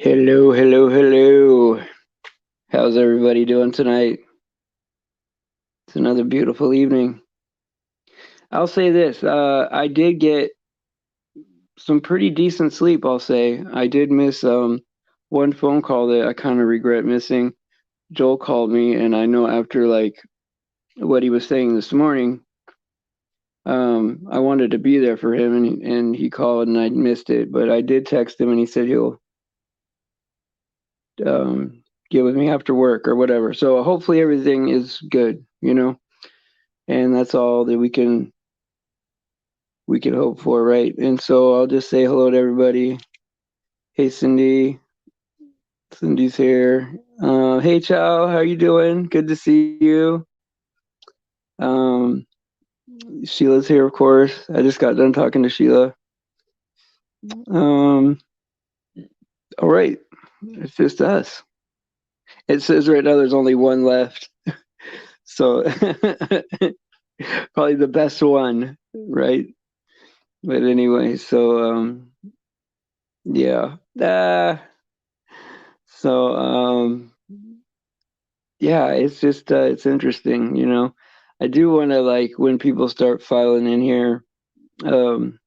Hello, hello, hello. How's everybody doing tonight? It's another beautiful evening. I'll say this, I did get some pretty decent sleep, I'll say. I did miss one phone call that I kind of regret missing. Joel called me and I know after like what he was saying this morning, I wanted to be there for him and he called and I missed it, but I did text him and he said he'll get with me after work or whatever. So hopefully everything is good. And that's all that we can hope for, right? And so I'll just say hello to everybody. Hey, Cindy. Cindy's here. Hey, Chow. How you doing? Good to see you. Um, Sheila's here, of course. I just got done talking to Sheila. Um, all right. It's just us. It says right now there's only one left. So probably the best one, right? But anyway, so yeah. So yeah, it's just it's interesting. I do want to like when people start filing in here, um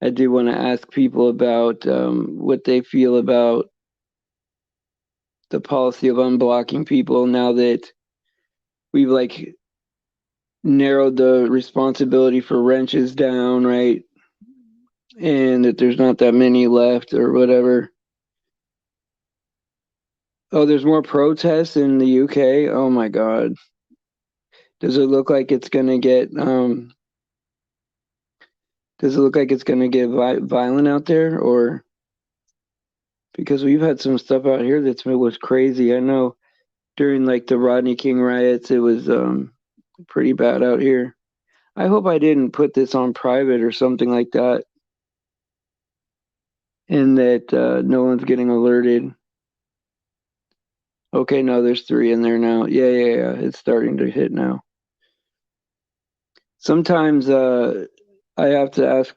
I do want to ask people about what they feel about the policy of unblocking people now that we've like narrowed the responsibility for wrenches down, right? And that there's not that many left or whatever. Oh, there's more protests in the UK. Oh my God. Does it look like it's gonna get does it look like it's gonna get violent out there, or because we've had some stuff out here that's was crazy. I know during like the Rodney King riots, it was pretty bad out here. I hope I didn't put this on private or something like that, and that no one's getting alerted. Okay, no, there's three in there now. Yeah, yeah, yeah. It's starting to hit now. Sometimes I have to ask.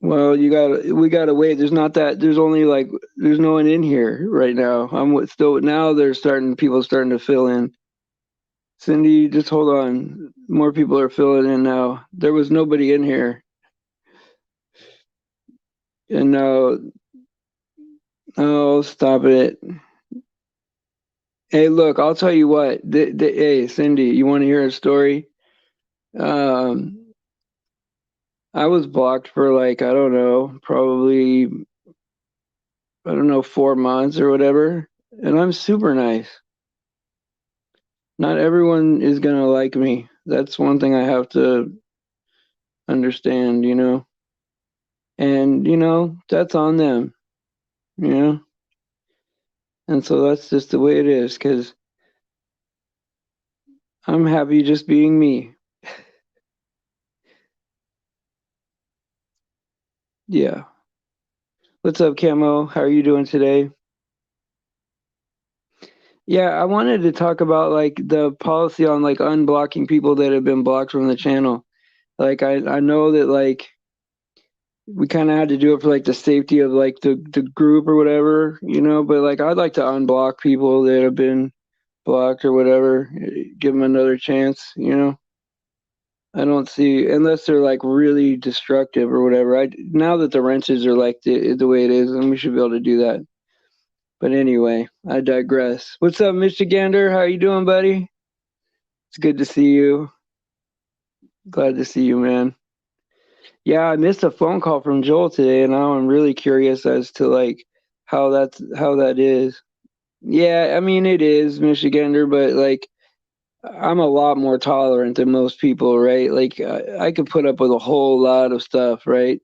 Well, we gotta wait. There's only like, there's no one in here right now. Still, now people starting to fill in. Cindy, just hold on. More people are filling in now. There was nobody in here. And now, oh, stop it. Hey, look, I'll tell you what. Hey, Cindy, you want to hear a story? Um, I was blocked for like, I don't know, probably, I don't know, 4 months or whatever. And I'm super nice. Not everyone is gonna like me. That's one thing I have to understand. And that's on them, you know. And so that's just the way it is, because I'm happy just being me. Yeah. What's up, Camo? How are you doing today? Yeah, I wanted to talk about like the policy on like unblocking people that have been blocked from the channel. Like I know that like we kind of had to do it for like the safety of like the group or whatever, but like I'd like to unblock people that have been blocked or whatever, give them another chance. I don't see, unless they're like really destructive or whatever. Now that the wrenches are like the way it is, then we should be able to do that. But anyway, I digress. What's up, Michigander? How you doing, buddy? It's good to see you. Glad to see you, man. Yeah, I missed a phone call from Joel today, and now I'm really curious as to like how that is. Yeah, I mean it is Michigander, but like I'm a lot more tolerant than most people, right? Like I could put up with a whole lot of stuff, right?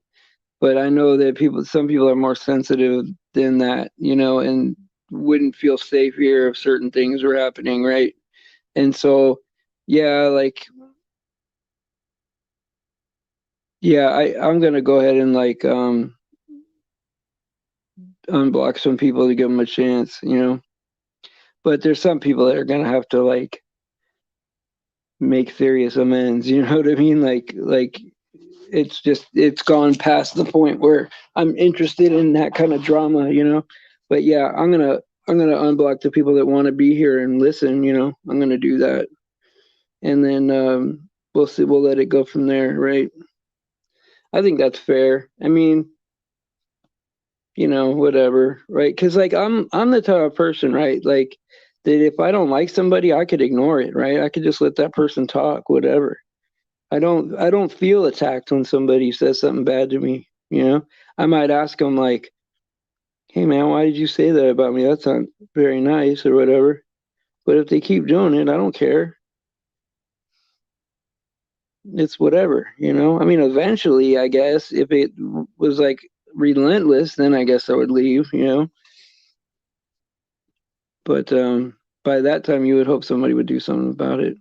But I know that some people are more sensitive than that, and wouldn't feel safe here if certain things were happening, right? And so, yeah, like, yeah, I'm gonna go ahead and like unblock some people to give them a chance. But there's some people that are gonna have to like make serious amends. You know what I mean? Like it's gone past the point where I'm interested in that kind of drama, you know. But yeah, I'm gonna unblock the people that want to be here and listen, you know. I'm gonna do that, and then we'll see. We'll let it go from there, right? I think that's fair. I mean, you know, whatever, right? Because like I'm the type of person, right? Like that if I don't like somebody, I could ignore it, right? I could just let that person talk, whatever. I don't feel attacked when somebody says something bad to me, you know? I might ask them like, "Hey man, why did you say that about me? That's not very nice or whatever." But if they keep doing it, I don't care. It's whatever, you know? I mean, eventually, I guess if it was like relentless, then I guess I would leave, you know? But by that time, you would hope somebody would do something about it.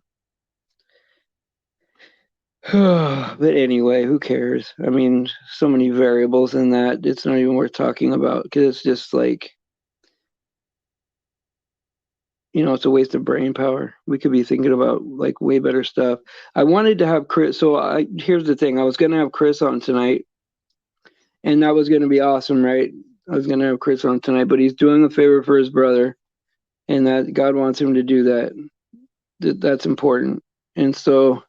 But anyway, who cares? I mean, so many variables in that. It's not even worth talking about because it's just like, you know, it's a waste of brain power. We could be thinking about like way better stuff. I wanted to have Chris. So here's the thing. I was going to have Chris on tonight, and that was going to be awesome, right? I was going to have Chris on tonight, but he's doing a favor for his brother, and that God wants him to do that. That's important. And so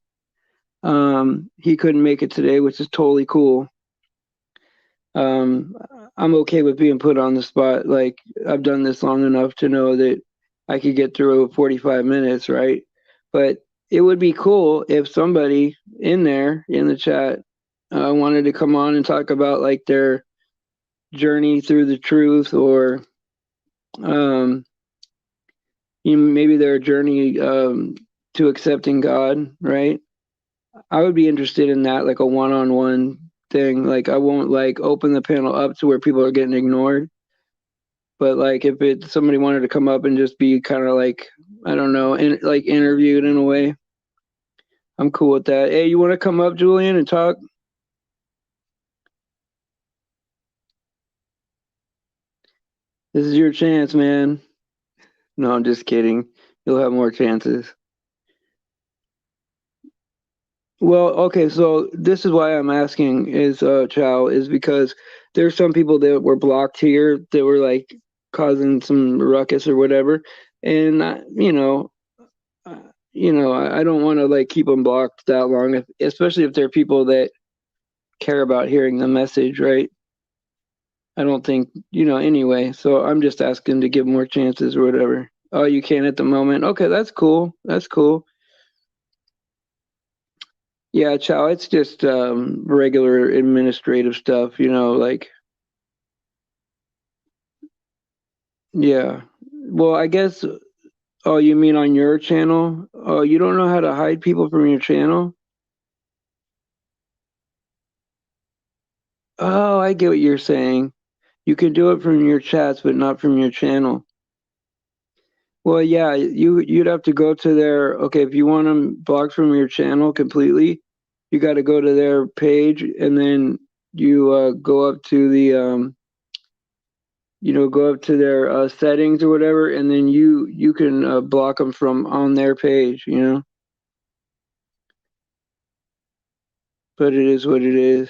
he couldn't make it today, which is totally cool. Um, I'm okay with being put on the spot. Like I've done this long enough to know that I could get through 45 minutes, right? But it would be cool if somebody in there in the chat wanted to come on and talk about like their journey through the truth, or um, maybe their journey to accepting God, right? I would be interested in that, like a one-on-one thing. Like I won't like open the panel up to where people are getting ignored. But like if it somebody wanted to come up and just be kind of like, I don't know, like interviewed in a way, I'm cool with that. Hey, you want to come up, Julian, and talk? This is your chance, man. No, I'm just kidding. You'll have more chances. Well, okay, so this is why I'm asking is Chow, is because there's some people that were blocked here that were like causing some ruckus or whatever, and uh, I don't want to like keep them blocked that long, especially if they're people that care about hearing the message, right? I don't think, anyway. So I'm just asking to give more chances or whatever. Oh, you can't at the moment. Okay, that's cool. That's cool. Yeah, Chow, it's just regular administrative stuff, like, yeah. Well, I guess, oh, you mean on your channel? Oh, you don't know how to hide people from your channel? Oh, I get what you're saying. You can do it from your chats, but not from your channel. Well, yeah, you'd have to go to their, okay, if you want them blocked from your channel completely, you got to go to their page, and then you go up to their settings or whatever, and then you can block them from on their page. But it is what it is.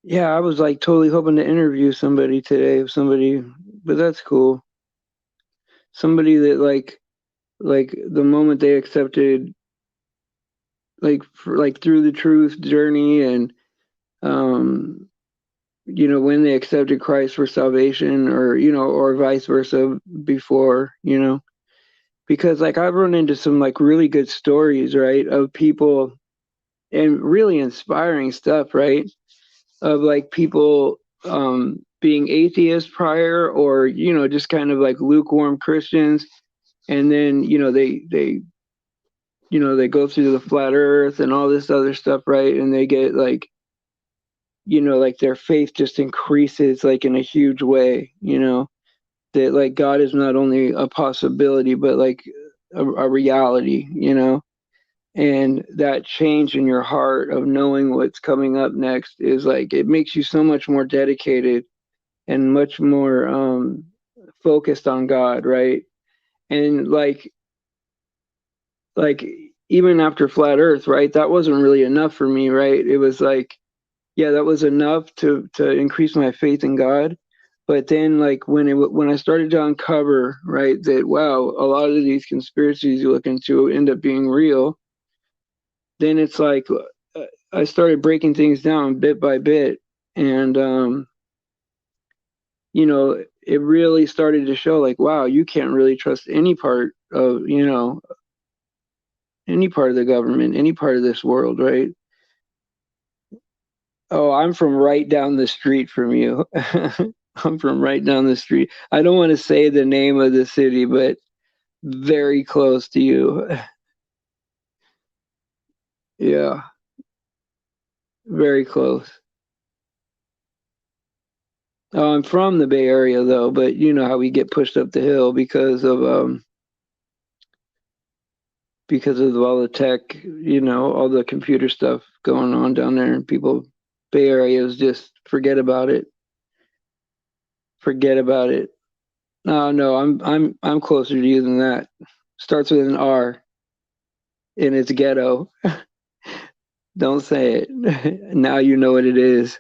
Yeah, I was like totally hoping to interview somebody today, somebody, but that's cool. Somebody that like the moment they accepted like through the truth journey, and um when they accepted Christ for salvation, or vice versa before, because like I've run into some like really good stories, right, of people, and really inspiring stuff, right, of like people being atheists prior, or just kind of like lukewarm Christians, and then they go through the flat earth and all this other stuff, right, and they get like like their faith just increases like in a huge way, that like God is not only a possibility, but like a reality, and that change in your heart of knowing what's coming up next is like it makes you so much more dedicated and much more focused on God, right? And like even after flat Earth, right? That wasn't really enough for me, right? It was like, yeah, that was enough to increase my faith in God. But then, like when I started to uncover, right, that wow, a lot of these conspiracies you look into end up being real. Then it's like I started breaking things down bit by bit, and it really started to show like, wow, you can't really trust any part of any part of the government, any part of this world, right? Oh, I'm from right down the street from you. I'm from right down the street. I don't want to say the name of the city, but very close to you. Yeah, very close. Oh, I'm from the Bay Area though, but you know how we get pushed up the hill because of all the tech, all the computer stuff going on down there, and people, Bay Areas just forget about it. Forget about it. No, no, I'm closer to you than that. Starts with an R, and it's ghetto. Don't say it. Now you know what it is.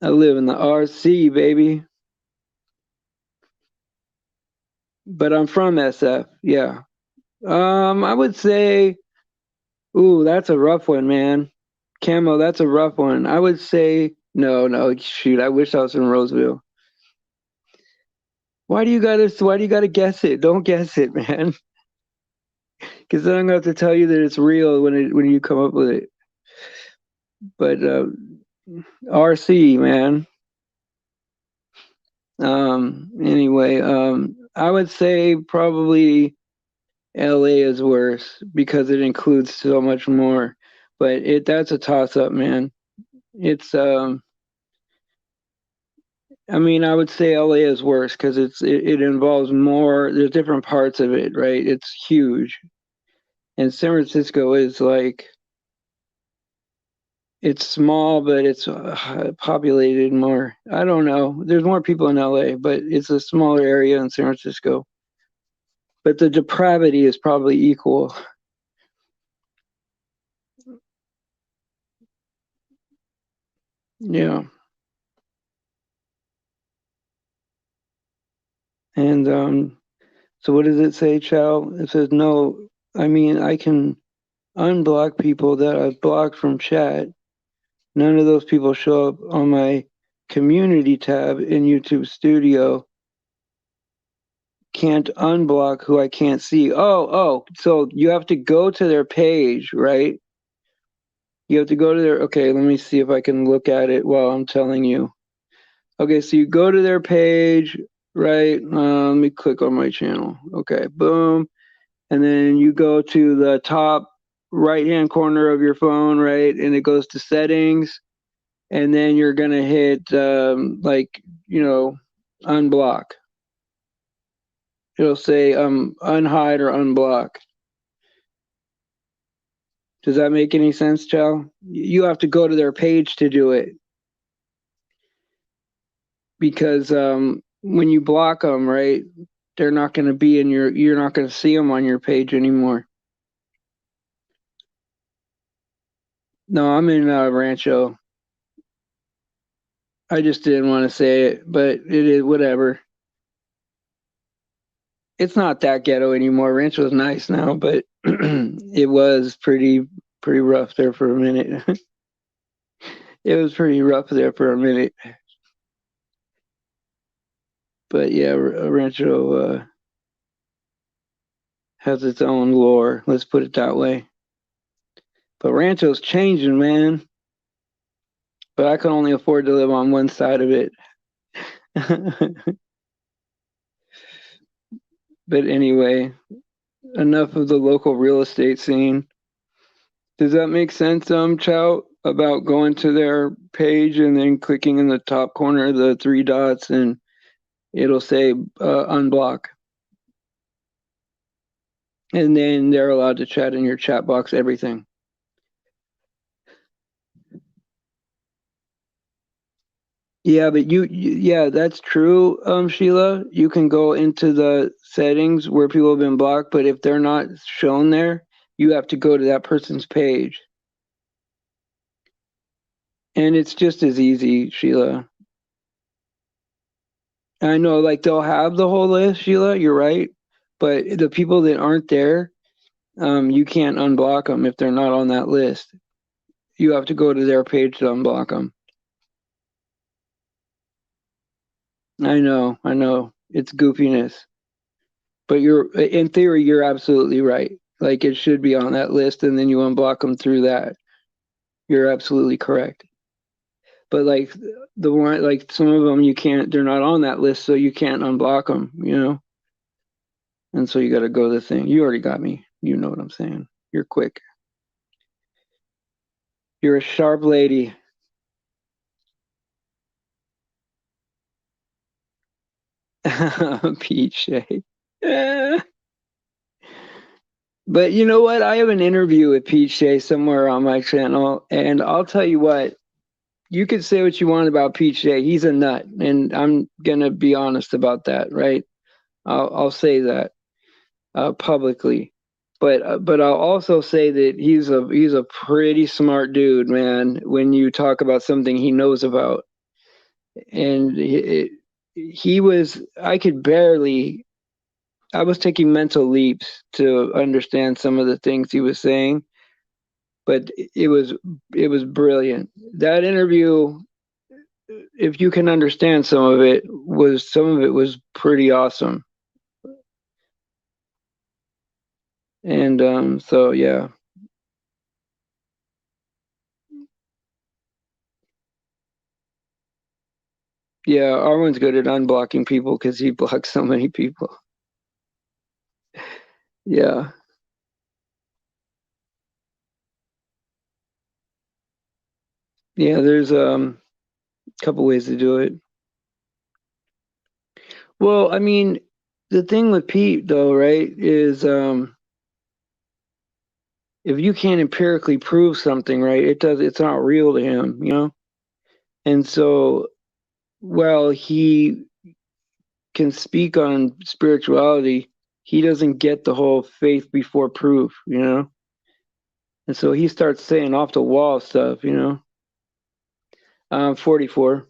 I live in the RC, baby. But I'm from SF. Yeah. I would say, ooh, that's a rough one, man. Camo, that's a rough one. I would say, no, no, shoot. I wish I was from Roseville. Why do you gotta guess it? Don't guess it, man. Because then I'm gonna have to tell you that it's real when you come up with it. But RC, man. Anyway, I would say probably LA is worse because it includes so much more. But that's a toss up, man. It's I mean, I would say LA is worse because it involves more. There's different parts of it, right? It's huge, and San Francisco is like it's small, but it's populated more. I don't know. There's more people in LA, but it's a smaller area in San Francisco. But the depravity is probably equal. Yeah. And so what does it say, Chow? It says no. I mean, I can unblock people that I've blocked from chat. None of those people show up on my community tab in YouTube Studio. Can't unblock who I can't see. Oh, so you have to go to their page, right? You have to go to their, okay, let me see if I can look at it while I'm telling you. Okay, so you go to their page, right? Let me click on my channel. Okay, boom. And then you go to the top right-hand corner of your phone, right? And it goes to settings. And then you're going to hit, unblock. It'll say unhide or unblock. Does that make any sense, Chow? You have to go to their page to do it because when you block them, right, they're not going to be in you're not going to see them on your page anymore. No, I'm in Rancho. I just didn't want to say it, but it is whatever. It's not that ghetto anymore. Rancho's nice now, but it was pretty rough there for a minute. It was pretty rough there for a minute. But yeah, Rancho has its own lore. Let's put it that way. But Rancho's changing, man. But I can only afford to live on one side of it. But anyway, enough of the local real estate scene. Does that make sense, Chow? About going to their page and then clicking in the top corner the three dots and it'll say unblock. And then they're allowed to chat in your chat box, everything. Yeah, but yeah, that's true, Sheila. You can go into the settings where people have been blocked, but if they're not shown there, you have to go to that person's page. And it's just as easy, Sheila. I know, like they'll have the whole list, Sheila, you're right. But the people that aren't there, you can't unblock them if they're not on that list. You have to go to their page to unblock them. I know. It's goofiness. But in theory, you're absolutely right. Like it should be on that list and then you unblock them through that. You're absolutely correct. But like the one, like some of them, you can't, they're not on that list, so you can't unblock them, you know? And so you got to go to the thing. You already got me. You know what I'm saying. You're quick. You're a sharp lady. Pete Shea. But you know what? I have an interview with Pete Shea somewhere on my channel, and I'll tell you what, you could say what you want about Pete Shea. He's a nut, and I'm gonna be honest about that, right? I'll say that publicly, but I'll also say that he's a pretty smart dude, man. When you talk about something he knows about, and he was, I was taking mental leaps to understand some of the things he was saying, but it was brilliant. That interview, if you can understand some of it was pretty awesome. And so yeah. Yeah, Arwen's good at unblocking people because he blocks so many people. Yeah. Yeah, there's a couple ways to do it. Well, I mean, the thing with Pete though, right, is if you can't empirically prove something, right, it's not real to him, you know? And so while he can speak on spirituality, he doesn't get the whole faith before proof, you know? And so he starts saying off the wall stuff, you know? 44.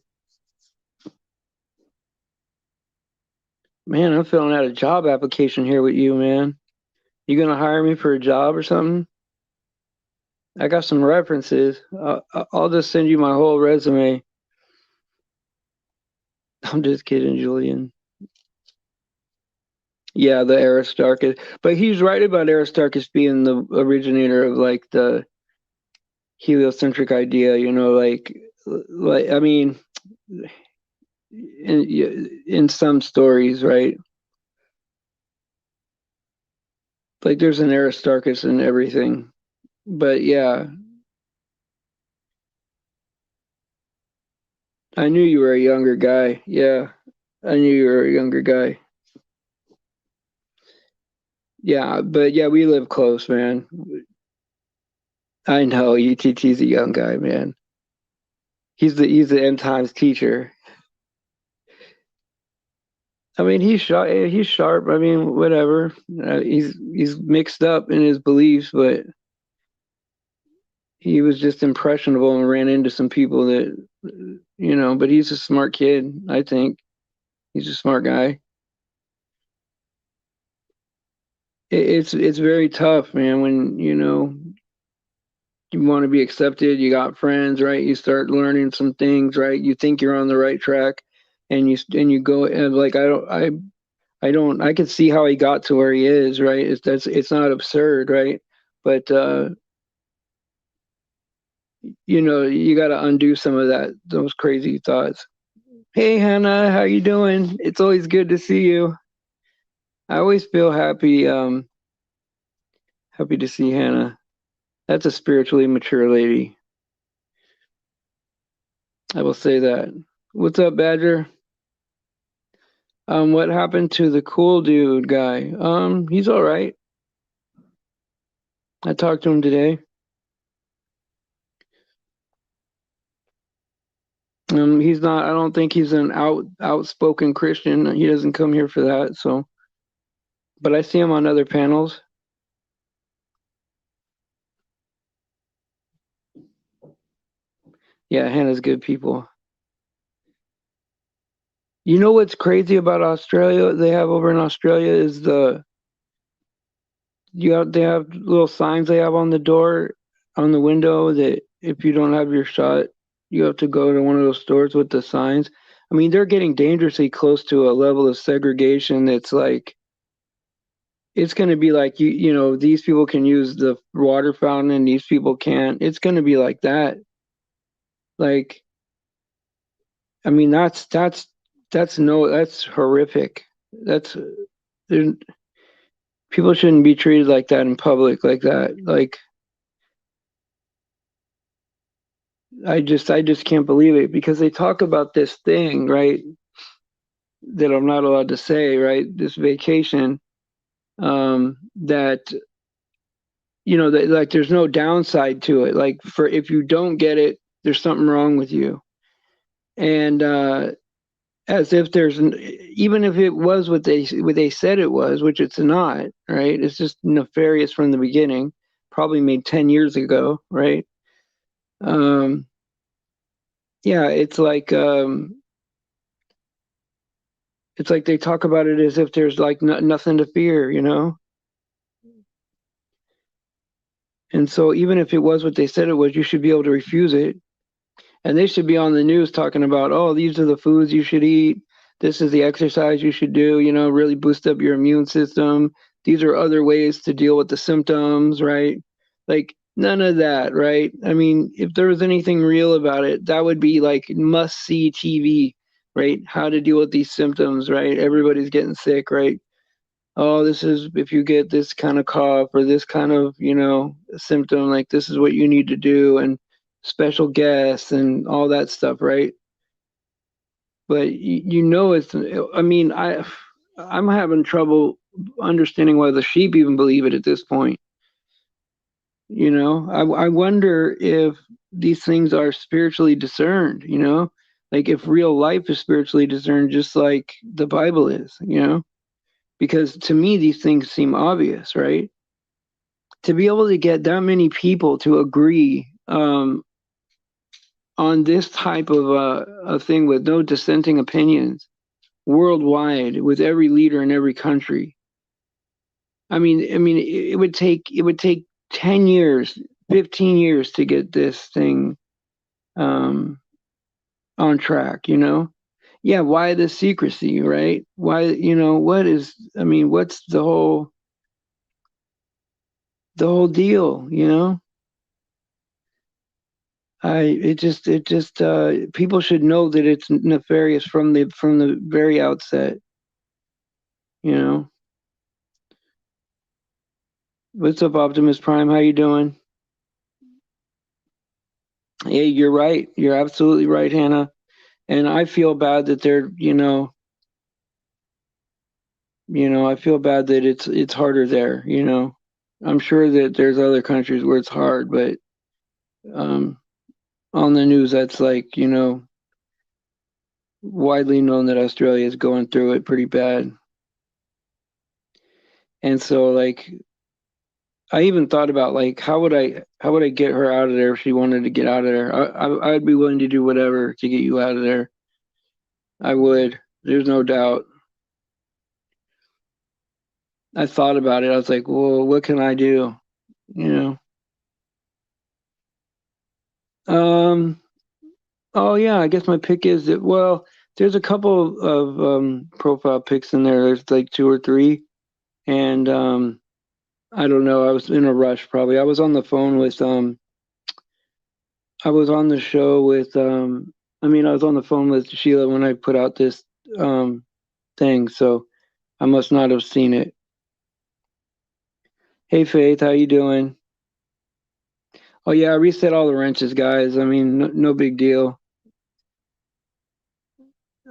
Man, I'm filling out a job application here with you, man. You gonna hire me for a job or something? I got some references. I'll just send you my whole resume. I'm just kidding, Julian. Yeah, the Aristarchus. But he's right about Aristarchus being the originator of like the heliocentric idea, you know, like I mean, in some stories, right? Like there's an Aristarchus in everything. But yeah, I knew you were a younger guy. Yeah, I knew you were a younger guy. Yeah, but yeah, we live close, man. I know UTT's a young guy, man. He's the end times teacher. I mean, he's sharp. He's sharp. I mean, whatever. He's mixed up in his beliefs, but he was just impressionable and ran into some people that, you know. But he's a smart kid. I think he's a smart guy. It's very tough, man. When you know you want to be accepted, you got friends, right? You start learning some things, right? You think you're on the right track, and you go and like I don't I could see how he got to where he is, right? It's not absurd, right? But you know, you got to undo some of those crazy thoughts. Hey Hannah, how you doing? It's always good to see you. I always feel happy to see Hannah. That's a spiritually mature lady. I will say that. What's up, Badger? What happened to the cool dude guy? He's all right. I talked to him today. He's not. I don't think he's an outspoken Christian. He doesn't come here for that. So, but I see him on other panels. Yeah, Hannah's good people. You know what's crazy about Australia? They have over in Australia is they have little signs they have on the door, on the window that if you don't have your shot, you have to go to one of those stores with the signs. I mean, they're getting dangerously close to a level of segregation that's like it's going to be like these people can use the water fountain and these people can't. It's going to be like that. Like, I mean, that's horrific. That's there- People shouldn't be treated like that in public like that. Like, I just can't believe it because they talk about this thing, right, that I'm not allowed to say, right? This vacation, that that like there's no downside to it. Like for if you don't get it, there's something wrong with you. And as if even if it was what they said it was, which it's not, right? It's just nefarious from the beginning, probably made 10 years ago, right? Um, yeah, it's like they talk about it as if there's like nothing to fear, you know? And so even if it was what they said it was, you should be able to refuse it. And they should be on the news talking about, oh, these are the foods you should eat. This is the exercise you should do, really boost up your immune system. These are other ways to deal with the symptoms, right? Like none of that, right? I mean, if there was anything real about it, that would be like must see TV, right? How to deal with these symptoms, right? Everybody's getting sick, right? Oh, this is if you get this kind of cough or this kind of, symptom, like this is what you need to do and special guests and all that stuff, right? But it's, I mean, I'm having trouble understanding why the sheep even believe it at this point. I wonder if these things are spiritually discerned, like if real life is spiritually discerned, just like the Bible is. Because to me, these things seem obvious, right? To be able to get that many people to agree on this type of a thing with no dissenting opinions worldwide, with every leader in every country. I mean, it would take 10 years, 15 years to get this thing um, on track. Yeah. Why the secrecy, right? Why, what is? I mean, what's the whole deal? People should know that it's nefarious from the very outset. You know, what's up, Optimus Prime? How you doing? Yeah, you're right. You're absolutely right, Hannah. And I feel bad that I feel bad that it's harder there. I'm sure that there's other countries where it's hard, but um, on the news that's like widely known that Australia is going through it pretty bad. And so like I even thought about like how would I get her out of there if she wanted to get out of there. I'd be willing to do whatever to get you out of there. I would. There's no doubt. I thought about it. I was like, well, what can I do? You Um. Oh yeah. I guess my pick is that. Well, there's a couple of profile pics in there. There's like two or three, and I don't know. I was in a rush. Probably. I was on the phone with. I was on the show with. I mean, I was on the phone with Sheila when I put out this um thing, so I must not have seen it. Hey Faith, how you doing? Oh yeah, I reset all the wrenches, guys. I mean, no big deal.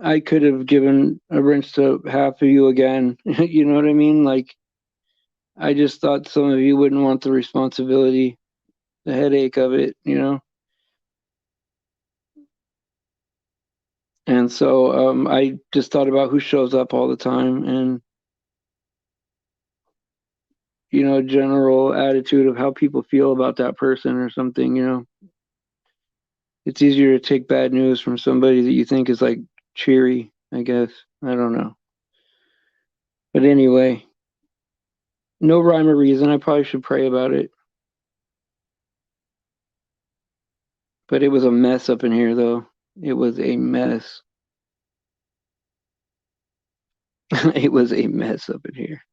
I could have given a wrench to half of you again. You know what I mean? Like, I just thought some of you wouldn't want the responsibility, the headache of it. And so I just thought about who shows up all the time and, general attitude of how people feel about that person or something. It's easier to take bad news from somebody that you think is like cheery, I guess. I don't know. But anyway, no rhyme or reason. I probably should pray about it. But it was a mess up in here, though. It was a mess. It was a mess up in here.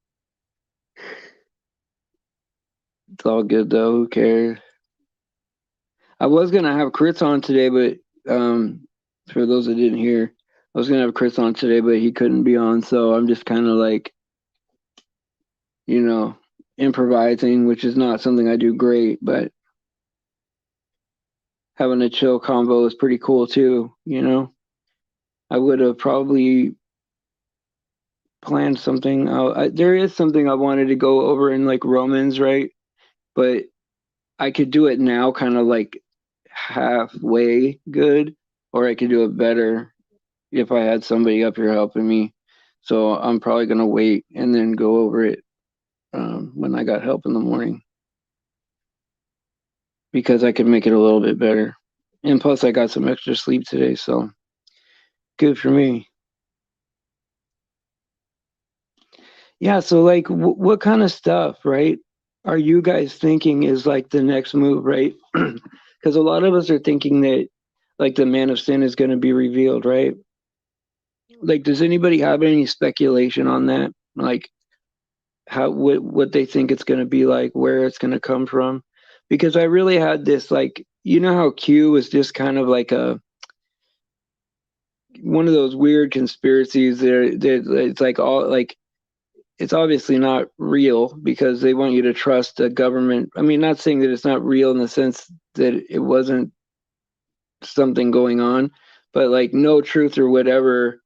It's all good, though. Who cares? I was going to have Chris on today, but for those that didn't hear, I was going to have Chris on today, but he couldn't be on. So I'm just kind of like, you know, improvising, which is not something I do great, but having a chill convo is pretty cool too. I would have probably planned something. There is something I wanted to go over in like Romans, right? But I could do it now, kind of like halfway good, or I could do it better if I had somebody up here helping me. So I'm probably gonna wait and then go over it when I got help in the morning because I could make it a little bit better. And plus, I got some extra sleep today, so good for me. Yeah, so like, what kind of stuff, right? Are you guys thinking is like the next move, right? Because a lot of us are thinking that like the man of sin is going to be revealed, right? Like, does anybody have any speculation on that? Like, how what they think it's going to be like, where it's going to come from? Because I really had this like, how Q was just kind of like a one of those weird conspiracies that it's like all like it's obviously not real because they want you to trust a government. I mean, not saying that it's not real in the sense that it wasn't something going on, but like no truth or whatever,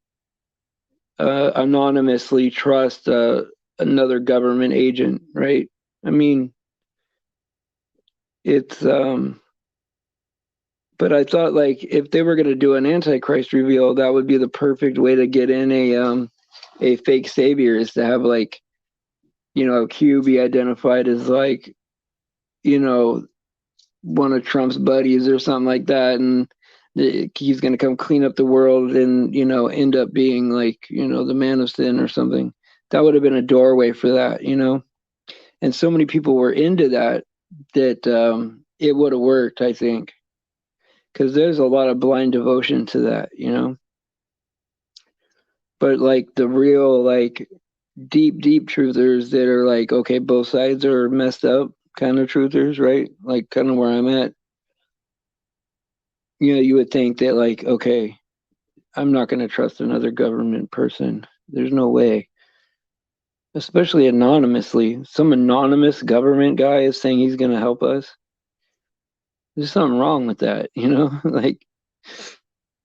anonymously trust another government agent, right? I mean, it's but I thought like if they were going to do an antichrist reveal, that would be the perfect way to get in a fake savior is to have like Q be identified as like you know one of Trump's buddies or something like that, and he's going to come clean up the world and end up being like the man of sin or something. That would have been a doorway for that. And so many people were into that it would have worked, I think, because there's a lot of blind devotion to that. But like the real like deep truthers that are like okay, both sides are messed up kind of truthers, right? Like kind of where I'm at. You would think that like okay, I'm not going to trust another government person. There's no way. Especially anonymously. Some anonymous government guy is saying he's going to help us. There's something wrong with that. Like,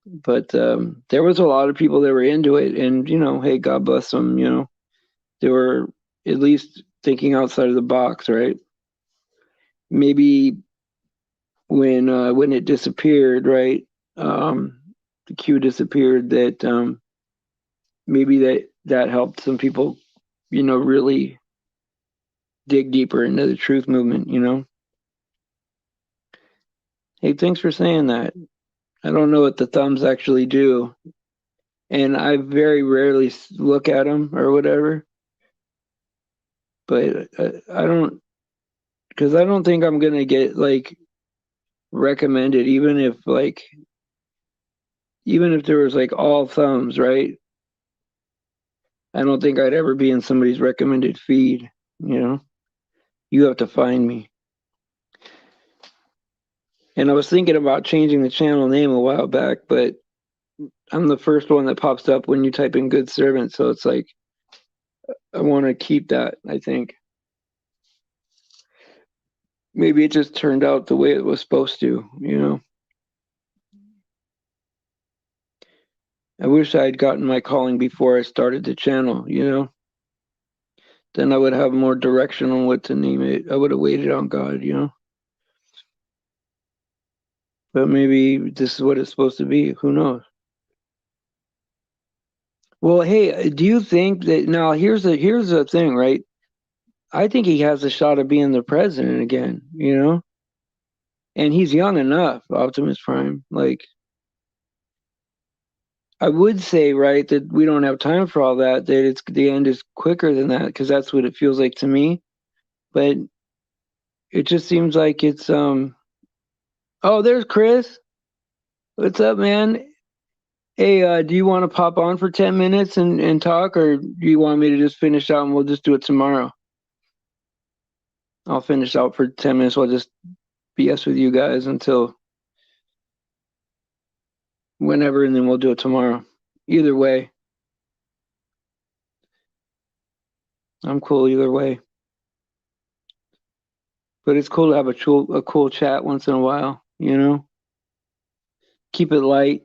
but there was a lot of people that were into it, and hey, God bless them. They were at least thinking outside of the box, right? Maybe when it disappeared, right? The Q disappeared. That maybe that helped some people really dig deeper into the truth movement. Hey, thanks for saying that. I don't know what the thumbs actually do, and I very rarely look at them or whatever. But I don't, because I don't think I'm gonna get like recommended, even if there was like all thumbs, right? I don't think I'd ever be in somebody's recommended feed. You know, you have to find me. And I was thinking about changing the channel name a while back, but I'm the first one that pops up when you type in "good servant," so it's like I want to keep that. I think maybe it just turned out the way it was supposed to. I wish I had gotten my calling before I started the channel. Then I would have more direction on what to name it. I would have waited on God. But maybe this is what it's supposed to be. Who knows? Well, hey, do you think that now here's the thing, right? I think he has a shot of being the president again, you know? And he's young enough, Optimus Prime. Like I would say, right, that we don't have time for all that, that it's the end is quicker than that, because that's what it feels like to me. But it just seems like it's oh, there's Chris. What's up, man? Hey, do you want to pop on for 10 minutes and talk, or do you want me to just finish out and we'll just do it tomorrow? I'll finish out for 10 minutes. We'll just BS with you guys until whenever, and then we'll do it tomorrow. Either way, I'm cool either way. But it's cool to have a cool chat once in a while, you know? Keep it light.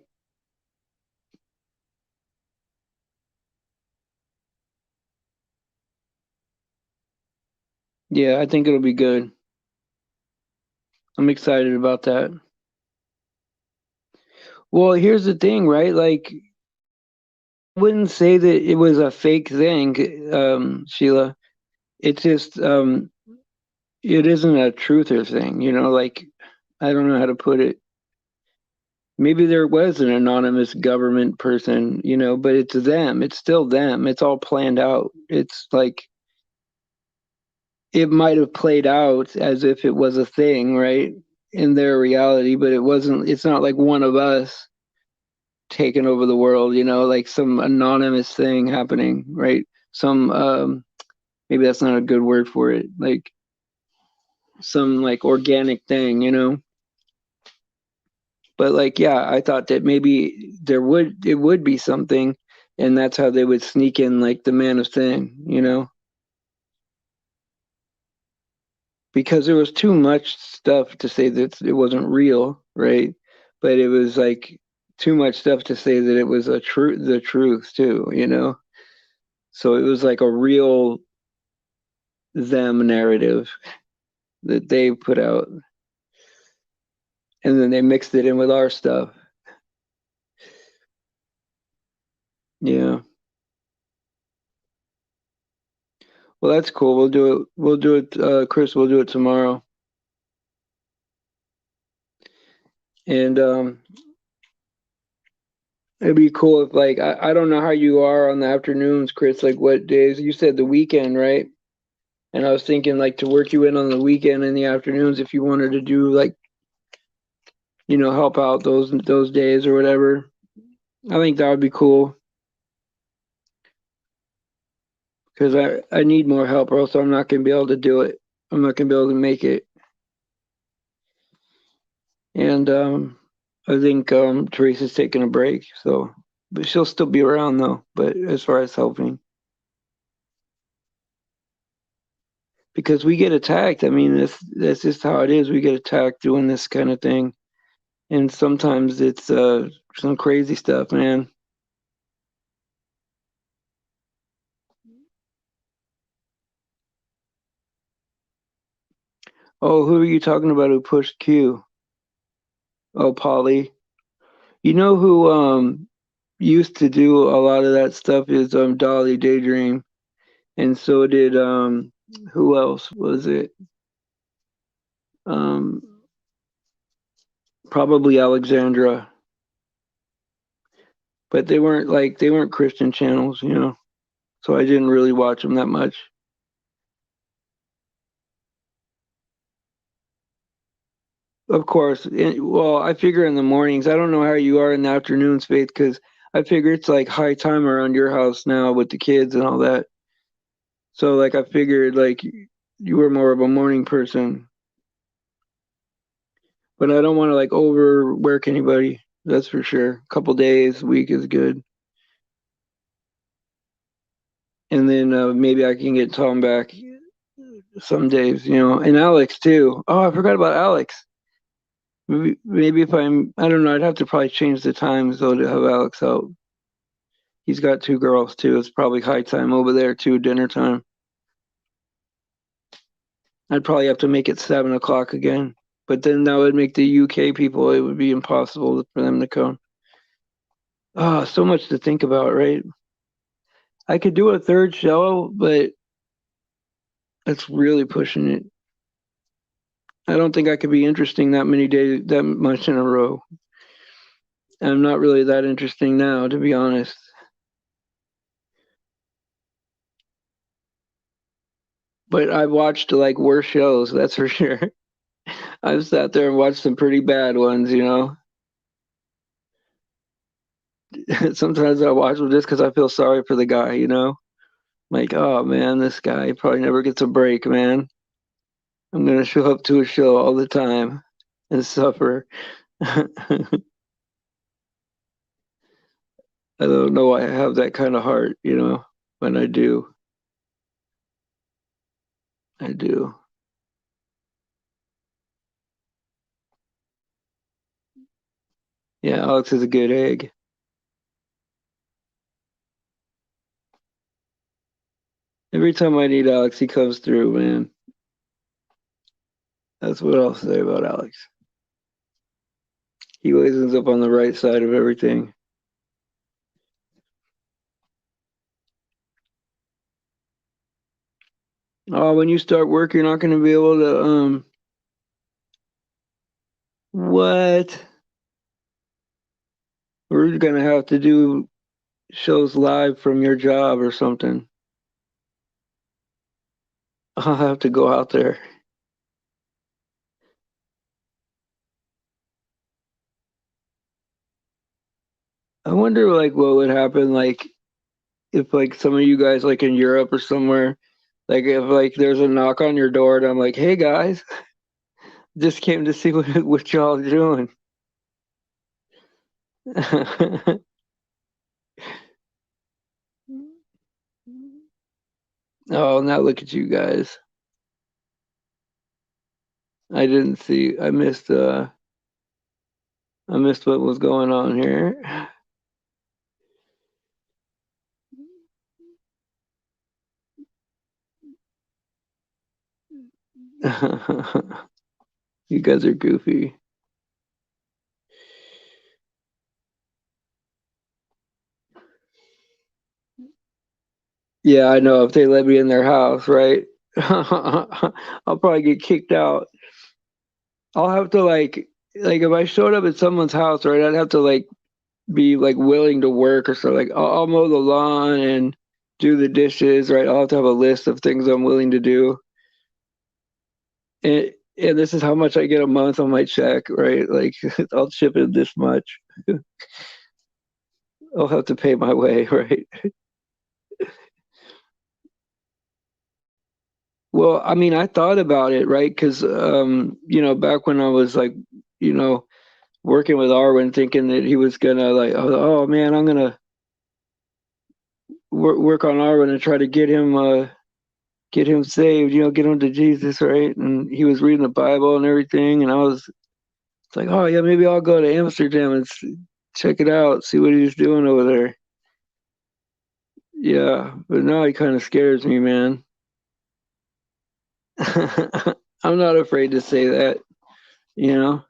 Yeah, I think it'll be good. I'm excited about that. Well, here's the thing, right? Like, I wouldn't say that it was a fake thing, Sheila. It's just, it isn't a truther thing, you know? Like, I don't know how to put it. Maybe there was an anonymous government person, you know, but it's them. It's still them. It's all planned out. It's like it might have played out as if it was a thing, right? In their reality, but it wasn't, it's not like one of us taking over the world, you know, like some anonymous thing happening, right? Some maybe that's not a good word for it. Like some like organic thing, you know? But like yeah, I thought that maybe it would be something, and that's how they would sneak in like the Man of Thing, you know? Because there was too much stuff to say that it wasn't real, right? But it was like too much stuff to say that it was the truth too, you know? So it was like a real them narrative that they put out, and then they mixed it in with our stuff. Yeah. Well, that's cool. We'll do it. We'll do it, Chris. We'll do it tomorrow. And it'd be cool if like I don't know how you are on the afternoons, Chris. Like what days? You said the weekend, right? And I was thinking like to work you in on the weekend in the afternoons if you wanted to do like, you know, help out those days or whatever. I think that would be cool because I need more help or else I'm not gonna be able to do it. I'm not gonna be able to make it. And I think Teresa's taking a break, so but she'll still be around though. But as far as helping, because we get attacked. I mean, that's just how it is. We get attacked doing this kind of thing, and sometimes it's some crazy stuff, man. Oh, who are you talking about? Who pushed Q? Oh, Polly. You know who used to do a lot of that stuff is Dolly Daydream, and so did who else was it? Um, probably Alexandra, but they weren't Christian channels, you know. So I didn't really watch them that much. Of course. Well, I figure in the mornings. I don't know how you are in the afternoons, Faith, because I figure it's like high time around your house now with the kids and all that. So like I figured like you were more of a morning person, but I don't want to like overwork anybody. That's for sure. A couple days, a week is good, and then maybe I can get Tom back some days, you know, and Alex too. Oh, I forgot about Alex. Maybe if I don't know. I'd have to probably change the times though to have Alex out. He's got two girls too. It's probably high time over there too, dinner time. I'd probably have to make it 7 o'clock again. But then that would make the UK people, it would be impossible for them to come. Oh, so much to think about, right? I could do a third show, but that's really pushing it. I don't think I could be interesting that many days, that much in a row. I'm not really that interesting now, to be honest. But I've watched like worse shows, that's for sure. I've sat there and watched some pretty bad ones, you know. Sometimes I watch them just because I feel sorry for the guy, you know. Like, oh man, this guy probably never gets a break, man. I'm gonna show up to a show all the time and suffer. I don't know why I have that kind of heart, you know, when I do. I do. Yeah, Alex is a good egg. Every time I need Alex, he comes through, man. That's what I'll say about Alex. He always ends up on the right side of everything. Oh, when you start work, you're not going to be able to, what? We're going to have to do shows live from your job or something. I'll have to go out there. I wonder, like, what would happen, like, if, like, some of you guys, like, in Europe or somewhere, like, if, like, there's a knock on your door and I'm like, hey, guys, just came to see what y'all are doing. Oh, now look at you guys. I didn't see. I missed what was going on here. You guys are goofy. Yeah, I know if they let me in their house, right? I'll probably get kicked out. I'll have to like if I showed up at someone's house, right, I'd have to like be like willing to work or so. Like I'll mow the lawn and do the dishes, right? I'll have to have a list of things I'm willing to do. And this is how much I get a month on my check, right? Like I'll chip in this much. I'll have to pay my way, right? Well, I mean, I thought about it, right? Because you know, back when I was like, you know, working with Arwen, thinking that he was gonna like, oh man, I'm gonna work on Arwen and try to get him saved, you know, get him to Jesus, right? And he was reading the Bible and everything, and I was it's like, oh yeah, maybe I'll go to Amsterdam and check it out, see what he's doing over there. Yeah, but now he kind of scares me, man. I'm not afraid to say that, you know.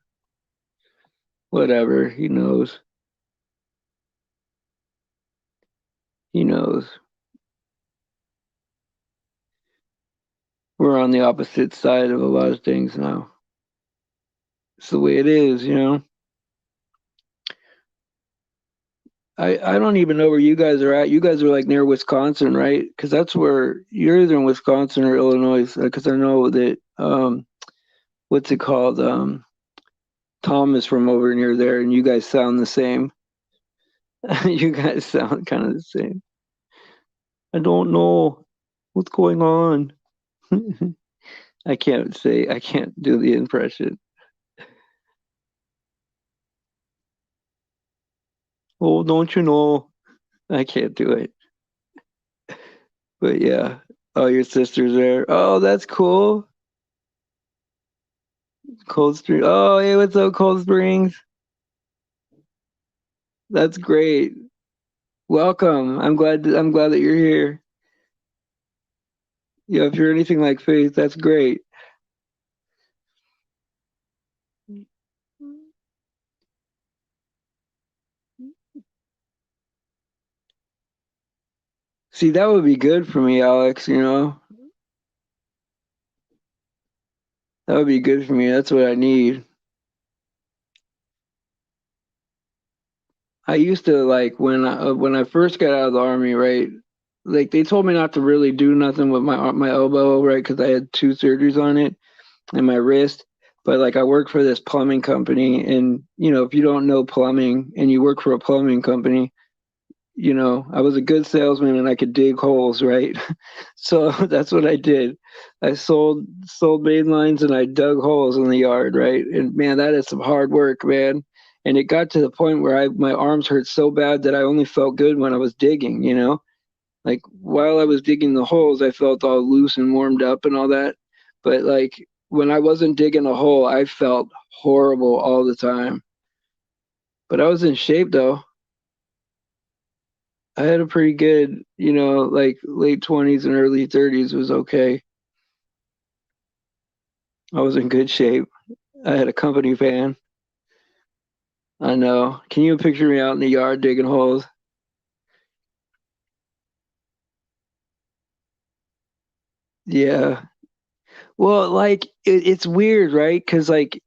Whatever, he knows. He knows. We're on the opposite side of a lot of things now. It's the way it is, you know. I don't even know where you guys are at. You guys are like near Wisconsin, right? Because that's where you're either in Wisconsin or Illinois. Because I know that what's it called? Tom is from over near there, and you guys sound the same. You guys sound kind of the same. I don't know what's going on. I can't do the impression. Oh, don't you know? I can't do it. But yeah. Oh, your sister's there. Oh, that's cool. Cold Spring. Oh, hey, what's up, Cold Springs? That's great. Welcome. I'm glad that you're here. Yeah, if you're anything like Faith, that's great. See, that would be good for me, Alex, you know? That would be good for me. That's what I need. I used to like when I first got out of the army, right? Like they told me not to really do nothing with my elbow, right? Because I had two surgeries on it and my wrist. But like I work for this plumbing company, and you know, if you don't know plumbing and you work for a plumbing company, you know, I was a good salesman and I could dig holes, right? So that's what I did. I sold main lines and I dug holes in the yard, right? And man, that is some hard work, man. And it got to the point where I my arms hurt so bad that I only felt good when I was digging, you know? Like while I was digging the holes, I felt all loose and warmed up and all that. But like when I wasn't digging a hole, I felt horrible all the time. But I was in shape though. I had a pretty good, you know, like late 20s and early 30s was okay. I was in good shape. I had a company van. I know. Can you picture me out in the yard digging holes? Yeah. Well, like it's weird, right? Because like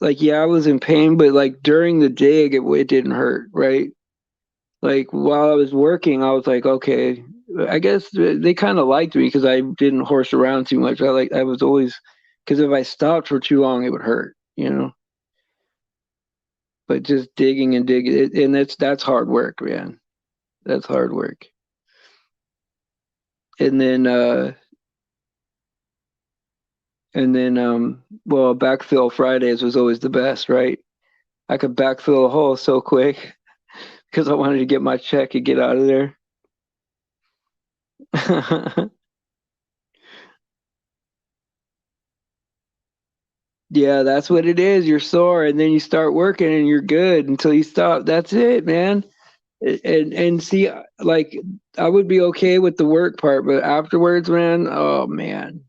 yeah, I was in pain, but like during the dig, it didn't hurt, right? Like while I was working, I was like, okay, I guess they kind of liked me because I didn't horse around too much. I was always because if I stopped for too long, it would hurt, you know. But just digging and digging, and that's hard work, man. That's hard work. And then well, backfill Fridays was always the best, right? I could backfill a hole so quick because I wanted to get my check and get out of there. Yeah, that's what it is. You're sore, and then you start working, and you're good until you stop. That's it, man. And see, like I would be okay with the work part, but afterwards, man, oh man,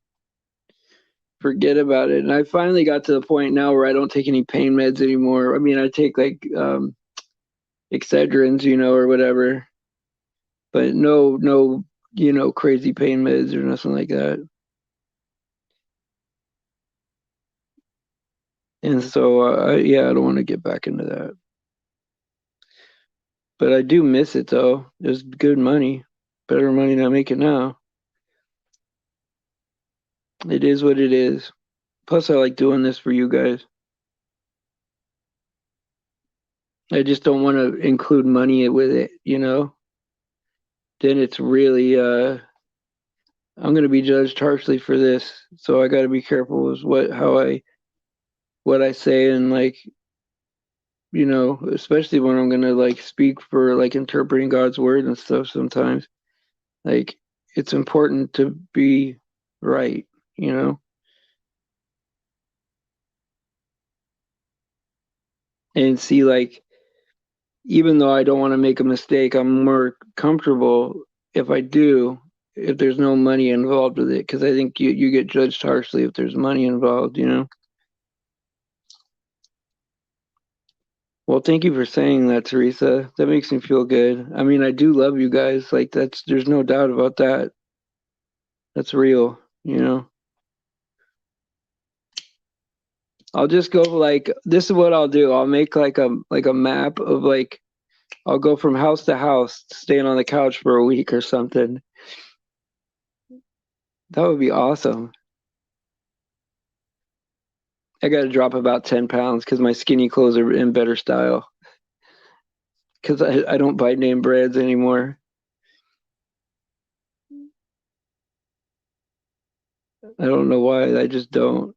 forget about it. And I finally got to the point now where I don't take any pain meds anymore. I mean, I take like Excedrins, you know, or whatever, but no, you know, crazy pain meds or nothing like that. And so, yeah, I don't want to get back into that. But I do miss it though. It's good money, better money than I make it now. It is what it is. Plus, I like doing this for you guys. I just don't want to include money with it, you know? Then it's really, I'm going to be judged harshly for this. So I got to be careful with what I say and like, you know, especially when I'm going to like speak for like interpreting God's word and stuff sometimes. Like, it's important to be right, you know? And see, like, even though I don't want to make a mistake, I'm more comfortable if I do, if there's no money involved with it, because I think you get judged harshly if there's money involved, you know? Well, thank you for saying that, Teresa. That makes me feel good. I mean, I do love you guys. Like, there's no doubt about that. That's real, you know? I'll just go like, this is what I'll do. I'll make like a map of like, I'll go from house to house, staying on the couch for a week or something. That would be awesome. I got to drop about 10 pounds because my skinny clothes are in better style. Because I don't buy name brands anymore. I don't know why. I just don't.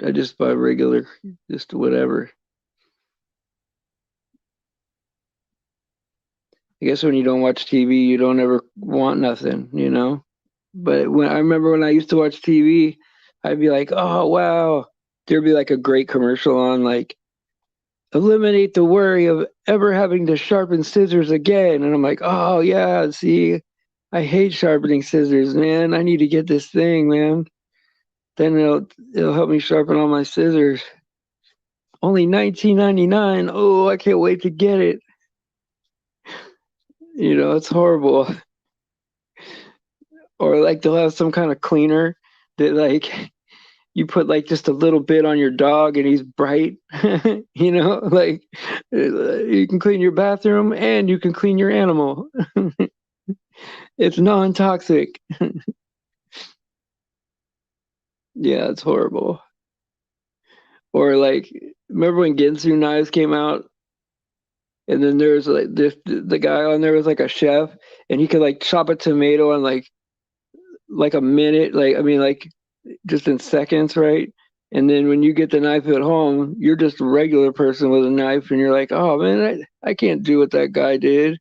I just buy regular, just whatever. I guess when you don't watch TV, you don't ever want nothing, you know? But when I remember when I used to watch TV, I'd be like, oh, wow. There'd be like a great commercial on, like, eliminate the worry of ever having to sharpen scissors again. And I'm like, oh, yeah, see, I hate sharpening scissors, man. I need to get this thing, man. Then it'll help me sharpen all my scissors. Only 19.99. Oh, I can't wait to get it. You know, it's horrible. Or like they'll have some kind of cleaner that like you put like just a little bit on your dog and he's bright. Like you can clean your bathroom and you can clean your animal. It's non-toxic. Yeah, it's horrible. Or like, remember when Ginsu knives came out? And then there's like this the guy on there was like a chef, and he could like chop a tomato in like a minute, like I mean like just in seconds, right? And then when you get the knife at home, you're just a regular person with a knife, and you're like, oh man, I can't do what that guy did.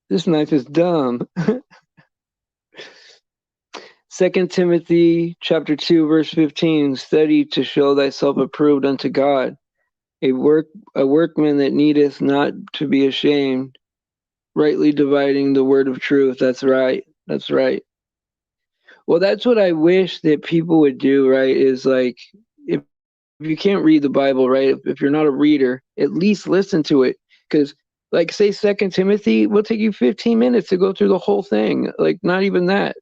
This knife is dumb. Second Timothy chapter 2, verse 15, study to show thyself approved unto God, a workman that needeth not to be ashamed, rightly dividing the word of truth. That's right. That's right. Well, that's what I wish that people would do, right? Is like if you can't read the Bible, right? If you're not a reader, at least listen to it. Because like say Second Timothy will take you 15 minutes to go through the whole thing. Like not even that.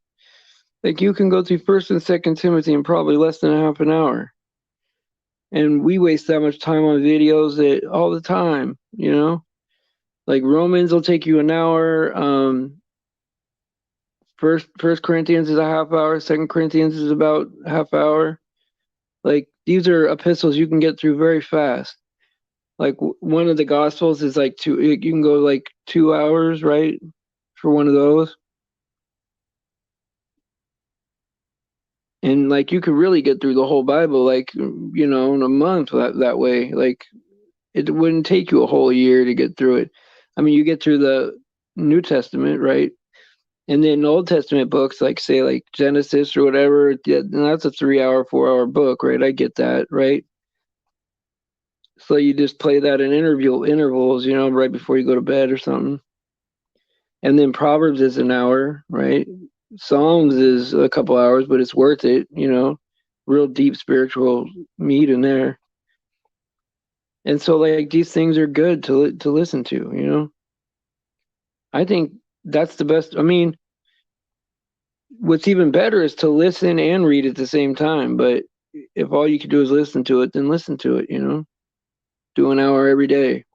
Like you can go through First and Second Timothy in probably less than a half an hour. And we waste that much time on videos that all the time. Like Romans will take you an hour. First Corinthians is a half hour. Second Corinthians is about a half hour. Like these are epistles you can get through very fast. Like one of the Gospels is like two. You can go like 2 hours, right, for one of those. And like you could really get through the whole Bible, like in a month that way. Like it wouldn't take you a whole year to get through it. I mean, you get through the New Testament, right? And then Old Testament books, like say like Genesis or whatever, yeah, and that's a 3 hour, 4 hour book, right? I get that, right? So you just play that in intervals, right before you go to bed or something. And then Proverbs is an hour, right? Psalms is a couple hours, but it's worth it. Real deep spiritual meat in there. And so like these things are good to listen to. I think that's the best. I mean, what's even better is to listen and read at the same time. But if all you can do is listen to it, then listen to it. Do an hour every day.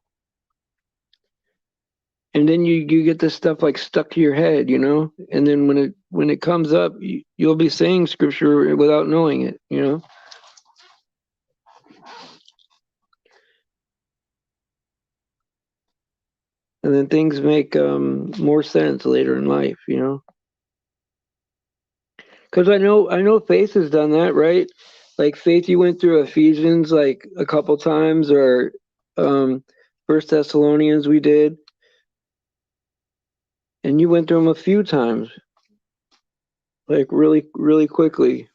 And then you get this stuff like stuck to your head. And then when it comes up, you'll be saying scripture without knowing it. And then things make more sense later in life. Because I know Faith has done that, right? Like Faith, you went through Ephesians like a couple times, or um, First Thessalonians we did, and you went through them a few times, like really, really quickly.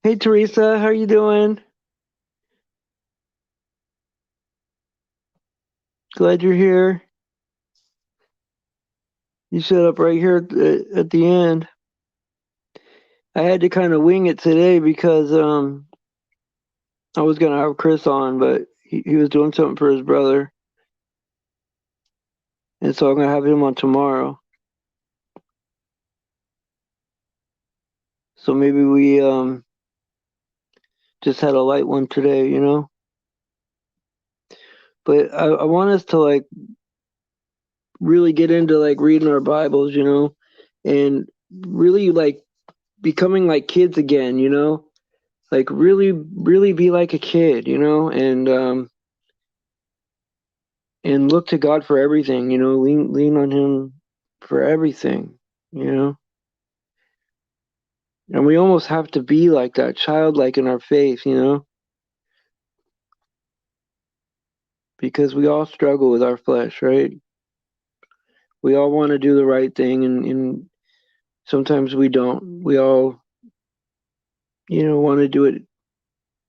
Hey Teresa, how are you doing? Glad you're here. You showed up right here at the end. I had to kind of wing it today because I was gonna have Chris on, but he was doing something for his brother, and so I'm gonna have him on tomorrow. So maybe we just had a light one today. But I want us to like really get into like reading our Bibles, and really like becoming like kids again. Like really, really be like a kid, and look to God for everything. Lean on Him for everything. And we almost have to be like that, childlike in our faith, because we all struggle with our flesh, right? We all want to do the right thing, and sometimes we don't. We all, want to do it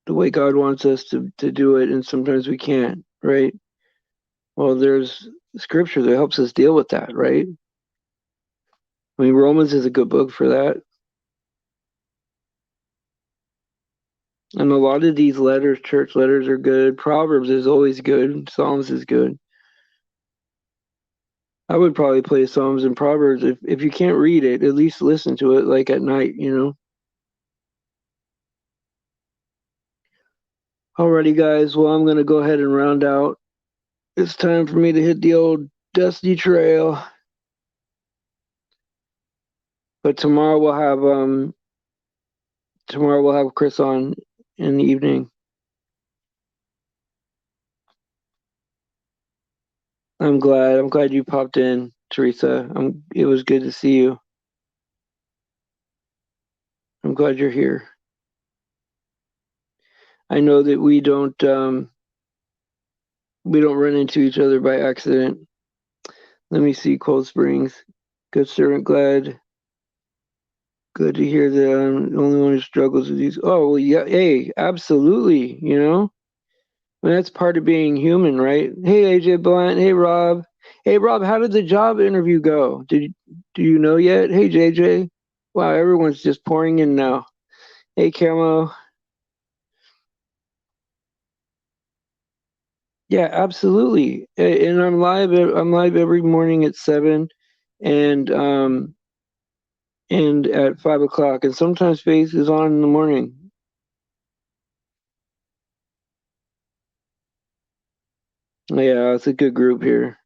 the way God wants us to do it, and sometimes we can't, right? Well, there's scripture that helps us deal with that, right? I mean, Romans is a good book for that. And a lot of these letters, church letters, are good. Proverbs is always good. Psalms is good. I would probably play Psalms and Proverbs. If you can't read it, at least listen to it like at night, you know? Alrighty, guys. Well, I'm gonna go ahead and round out. It's time for me to hit the old dusty trail. But tomorrow we'll have Chris on in the evening. I'm glad. I'm glad you popped in, Teresa. It was good to see you. I'm glad you're here. I know that we don't run into each other by accident. Let me see, Cold Springs. Good servant, glad. Good to hear that I'm the only one who struggles with these. Oh, well, yeah, hey, absolutely, you know? I mean, that's part of being human, right? Hey, AJ Blunt. Hey, Rob. Hey, Rob, how did the job interview go? Do you know yet? Hey, JJ. Wow, everyone's just pouring in now. Hey, Camo. Yeah, absolutely. And I'm live. I'm live every morning at 7, and at 5 o'clock, and sometimes Faith is on in the morning. Yeah, it's a good group here.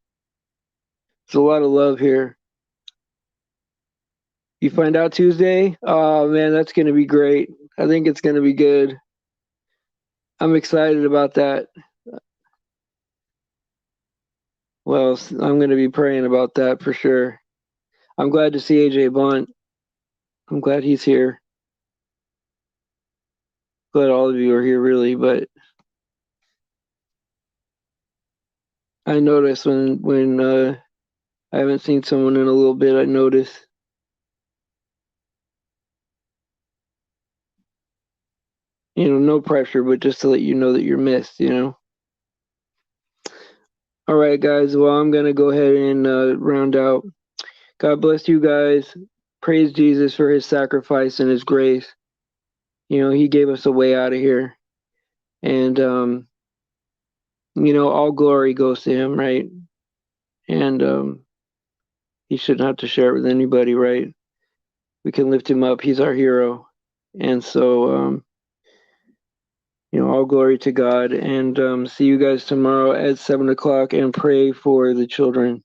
There's a lot of love here. You find out Tuesday? Oh man, that's gonna be great. I think it's gonna be good. I'm excited about that. Well, I'm gonna be praying about that for sure. I'm glad to see AJ Blunt. I'm glad he's here. Glad all of you are here, really. But I notice when I haven't seen someone in a little bit. I notice. No pressure, but just to let you know that you're missed. All right, guys. Well, I'm gonna go ahead and round out. God bless you guys. Praise Jesus for his sacrifice and his grace. He gave us a way out of here. And, all glory goes to him, right? And he shouldn't have to share it with anybody, right? We can lift him up. He's our hero. And so, all glory to God. And see you guys tomorrow at 7 o'clock, and pray for the children.